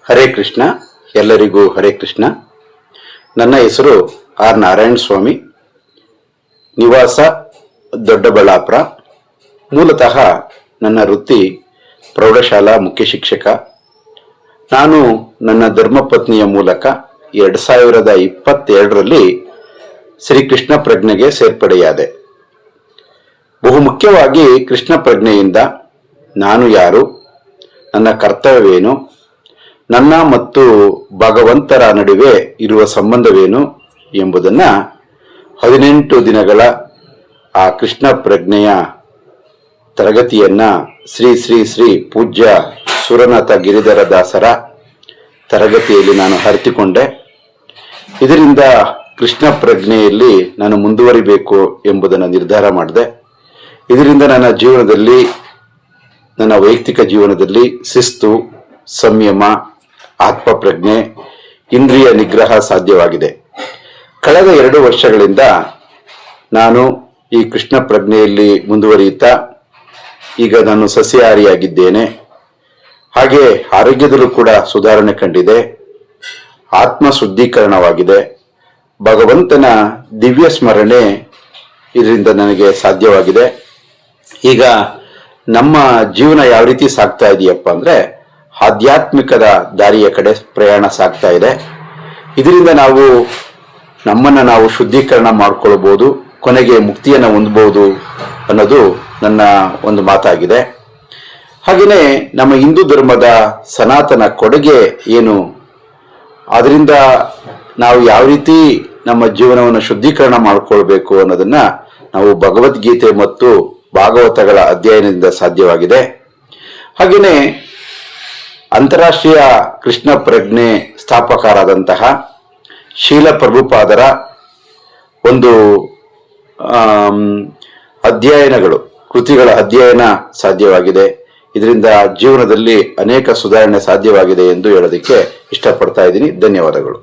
ಹರೇ ಕೃಷ್ಣ. ಎಲ್ಲರಿಗೂ ಹರೇ ಕೃಷ್ಣ. ನನ್ನ ಹೆಸರು ಆರ್ ನಾರಾಯಣ ಸ್ವಾಮಿ, ನಿವಾಸ ದೊಡ್ಡಬಳ್ಳಾಪುರ. ಮೂಲತಃ ನನ್ನ ವೃತ್ತಿ ಪ್ರೌಢಶಾಲಾ ಮುಖ್ಯ ಶಿಕ್ಷಕ. ನಾನು ನನ್ನ ಧರ್ಮಪತ್ನಿಯ ಮೂಲಕ 2022ರಲ್ಲಿ ಶ್ರೀಕೃಷ್ಣ ಪ್ರಜ್ಞೆಗೆ ಸೇರ್ಪಡೆಯಾದೆ. ಬಹುಮುಖ್ಯವಾಗಿ ಕೃಷ್ಣ ಪ್ರಜ್ಞೆಯಿಂದ ನಾನು ಯಾರು, ನನ್ನ ಕರ್ತವ್ಯವೇನು, ನನ್ನ ಮತ್ತು ಭಗವಂತರ ನಡುವೆ ಇರುವ ಸಂಬಂಧವೇನು ಎಂಬುದನ್ನು 18 ದಿನಗಳ ಆ ಕೃಷ್ಣ ಪ್ರಜ್ಞೆಯ ತರಗತಿಯನ್ನ ಶ್ರೀ ಶ್ರೀ ಶ್ರೀ ಪೂಜ್ಯ ಸುರನಾಥ ಗಿರಿಧರ ದಾಸರ ತರಗತಿಯಲ್ಲಿ ನಾನು ಅರಿತುಕೊಂಡೆ. ಇದರಿಂದ ಕೃಷ್ಣ ಪ್ರಜ್ಞೆಯಲ್ಲಿ ನಾನು ಮುಂದುವರಿಬೇಕು ಎಂಬುದನ್ನು ನಿರ್ಧಾರ ಮಾಡಿದೆ. ಇದರಿಂದ ನನ್ನ ಜೀವನದಲ್ಲಿ, ನನ್ನ ವೈಯಕ್ತಿಕ ಜೀವನದಲ್ಲಿ ಶಿಸ್ತು, ಸಂಯಮ, ಆತ್ಮಪ್ರಜ್ಞೆ, ಇಂದ್ರಿಯ ನಿಗ್ರಹ ಸಾಧ್ಯವಾಗಿದೆ. ಕಳೆದ 2 ವರ್ಷಗಳಿಂದ ನಾನು ಈ ಕೃಷ್ಣ ಪ್ರಜ್ಞೆಯಲ್ಲಿ ಮುಂದುವರಿಯುತ್ತಾ ಈಗ ನಾನು ಸಸ್ಯಾಹಾರಿಯಾಗಿದ್ದೇನೆ. ಹಾಗೆ ಆರೋಗ್ಯದಲ್ಲೂ ಕೂಡ ಸುಧಾರಣೆ ಕಂಡಿದೆ. ಆತ್ಮ ಶುದ್ಧೀಕರಣವಾಗಿದೆ. ಭಗವಂತನ ದಿವ್ಯ ಸ್ಮರಣೆ ಇದರಿಂದ ನನಗೆ ಸಾಧ್ಯವಾಗಿದೆ. ಈಗ ನಮ್ಮ ಜೀವನ ಯಾವ ರೀತಿ ಸಾಗ್ತಾ ಇದೆಯಪ್ಪ ಅಂದ್ರೆ ಆಧ್ಯಾತ್ಮಿಕದ ದಾರಿಯ ಕಡೆ ಪ್ರಯಾಣ ಸಾಗ್ತಾ ಇದೆ. ಇದರಿಂದ ನಮ್ಮನ್ನು ನಾವು ಶುದ್ಧೀಕರಣ ಮಾಡ್ಕೊಳ್ಬಹುದು, ಕೊನೆಗೆ ಮುಕ್ತಿಯನ್ನು ಹೊಂದಬಹುದು ಅನ್ನೋದು ನನ್ನ ಒಂದು ಮಾತಾಗಿದೆ. ಹಾಗೆಯೇ ನಮ್ಮ ಹಿಂದೂ ಧರ್ಮದ ಸನಾತನ ಕೊಡುಗೆ ಏನು, ಅದರಿಂದ ನಾವು ಯಾವ ರೀತಿ ನಮ್ಮ ಜೀವನವನ್ನು ಶುದ್ಧೀಕರಣ ಮಾಡಿಕೊಳ್ಬೇಕು ಅನ್ನೋದನ್ನ ನಾವು ಭಗವದ್ಗೀತೆ ಮತ್ತು ಭಾಗವತಗಳ ಅಧ್ಯಯನದಿಂದ ಸಾಧ್ಯವಾಗಿದೆ. ಹಾಗೆಯೇ ಅಂತಾರಾಷ್ಟ್ರೀಯ ಕೃಷ್ಣ ಪ್ರಜ್ಞೆ ಸ್ಥಾಪಕರಾದಂತಹ ಶೀಲ ಪ್ರಭುಪಾದರ ಒಂದು ಅಧ್ಯಯನಗಳು, ಕೃತಿಗಳ ಅಧ್ಯಯನ ಸಾಧ್ಯವಾಗಿದೆ. ಇದರಿಂದ ಜೀವನದಲ್ಲಿ ಅನೇಕ ಸುಧಾರಣೆ ಸಾಧ್ಯವಾಗಿದೆ ಎಂದು ಹೇಳೋದಕ್ಕೆ ಇಷ್ಟಪಡ್ತಾ ಇದ್ದೀನಿ. ಧನ್ಯವಾದಗಳು.